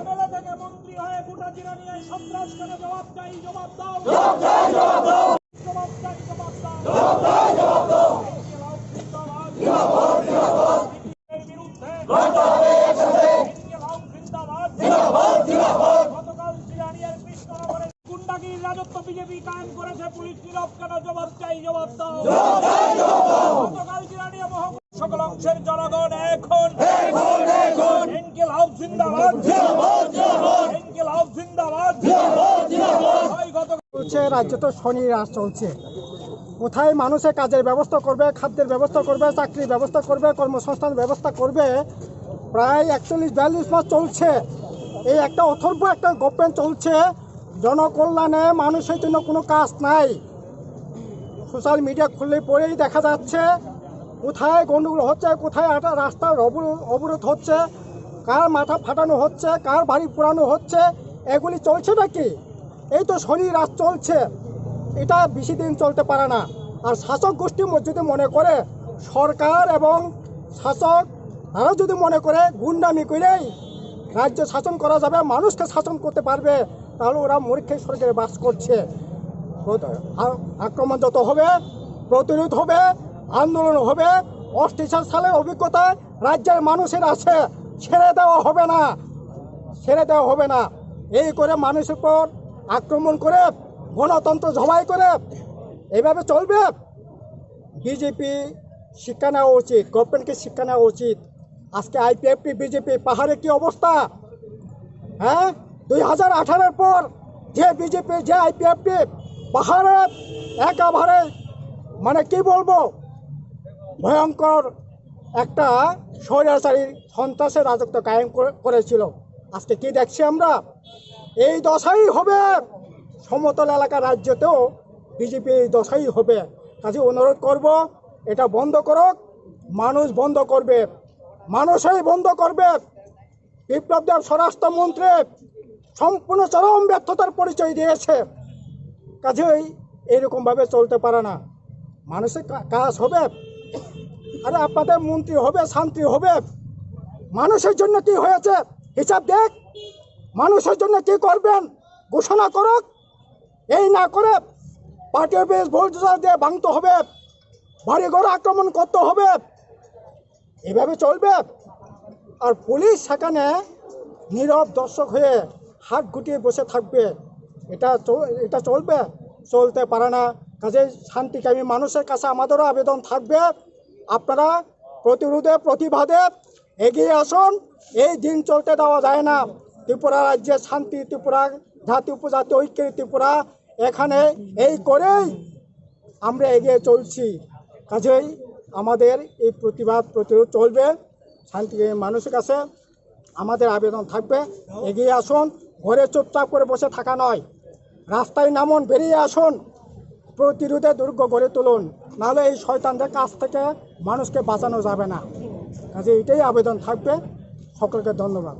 MLA থেকে মন্ত্রী হয়ে গোটা জেলা নিয়ে সন্ত্রাস কেন জবাব চাই, জবাব দাও। জবাব চাই, জবাব দাও। গতকাল জিরানিয়ার কৃষ্ণনগরে গুন্ডাগির রাজত্ব বিজেপি কায়েম করেছে, পুলিশ নীরব কেন, জবাব চাই, জবাব দাও। গতকাল জিরানিয়া মহকুমা সকল অংশের জনগণ এখন ইনকিলাব জিন্দাবাদ, ইনকিলাব জিন্দাবাদ। চলছে রাজ্য তো শনি রাজ চলছে। কোথায় মানুষের কাজের ব্যবস্থা করবে, খাদ্যের ব্যবস্থা করবে, চাকরির ব্যবস্থা করবে, কর্মসংস্থান ব্যবস্থা করবে। প্রায় 41-42 মাস চলছে। এই একটা অথর্ব একটা গভর্নমেন্ট চলছে, জনকল্যাণে মানুষের জন্য কোনো কাজ নাই। সোশ্যাল মিডিয়া খুললে পরেই দেখা যাচ্ছে কোথায় গন্ডগোল হচ্ছে, কোথায় একটা রাস্তার অবরোধ হচ্ছে, কার মাথা ফাটানো হচ্ছে, কার বাড়ি পোড়ানো হচ্ছে, এগুলি চলছে নাকি? এই তো শনি রাজ চলছে, এটা বেশি দিন চলতে পারে না। আর শাসক গোষ্ঠী যদি মনে করে, সরকার এবং শাসক তারা যদি মনে করে গুন্ডামি করেই রাজ্য শাসন করা যাবে, মানুষকে শাসন করতে পারবে, তাহলে ওরা মূর্খের স্বর্গে বাস করছে। আক্রমণ যত হবে, প্রতিরোধ হবে, আন্দোলন হবে। 68 সালের অভিজ্ঞতা রাজ্যের মানুষের আছে, ছেড়ে দেওয়া হবে না, ছেড়ে দেওয়া হবে না। এই করে মানুষের উপর আক্রমণ করে, গণতন্ত্র জবাই করে এইভাবে চলবে? বিজেপি শিক্ষা নেওয়া উচিত, গভর্নমেন্টকে শিক্ষা নেওয়া উচিত। আজকে আইপিএফটি বিজেপি পাহাড়ে কি অবস্থা, হ্যাঁ? 2018-এর পর যে বিজেপি, যে আইপিএফটি পাহাড়ে একেবারে মানে কি বলবো, ভয়ঙ্কর একটা স্বৈরাচারী সন্ত্রাসের রাজত্ব কায়েম করেছিল। আজকে কি দেখছি আমরা? এই দশাই হবে সমতল এলাকা রাজ্যতেও, বিজেপি এই দশাই হবে। কাজে অনুরোধ করব, এটা বন্ধ করুক। মানুষ বন্ধ করবে, মানুষই বন্ধ করবে। বিপ্লব দেব স্বরাষ্ট্রমন্ত্রী সম্পূর্ণ চরম ব্যর্থতার পরিচয় দিয়েছে। কাজেই এরকমভাবে চলতে পারে না। মানুষের কাজ হবে, আরে আপনাদের মন্ত্রী হবে, শান্তি হবে। মানুষের জন্য কি হয়েছে হিসাব দেখ, মানুষের জন্য কি করবেন ঘোষণা করুক। এই না করে পার্টি অফিস ভোল্টেজার দিয়ে ভাঙতে হবে, বাড়িঘর আক্রমণ করতে হবে, এভাবে চলবে? আর পুলিশ সেখানে নীরব দর্শক হয়ে হাত গুটিয়ে বসে থাকবে? এটা চলবে? চলতে পারে না। কাজে শান্তিকামী মানুষের কাছে আমাদেরও আবেদন থাকবে, আপনারা প্রতিরোধে প্রতিবাদে এগিয়ে আসুন। এই দিন চলতে দেওয়া যায় না। ত্রিপুরা রাজ্যে শান্তি, ত্রিপুরা জাতি উপজাতি ঐক্যের ত্রিপুরা, এখানে এই করেই আমরা এগিয়ে চলছি। কাজেই আমাদের এই প্রতিরোধ চলবে। শান্তি মানুষের কাছে আমাদের আবেদন থাকবে, এগিয়ে আসুন। ঘরে চুপচাপ করে বসে থাকা নয়, রাস্তায় নামুন, বেরিয়ে আসুন, প্রতিরোধে দুর্গ গড়ে তুলুন। নাহলে এই শয়তানদের কাছ থেকে মানুষকে বাঁচানো যাবে না। কাজে এটাই আবেদন থাকবে। সকলকে ধন্যবাদ।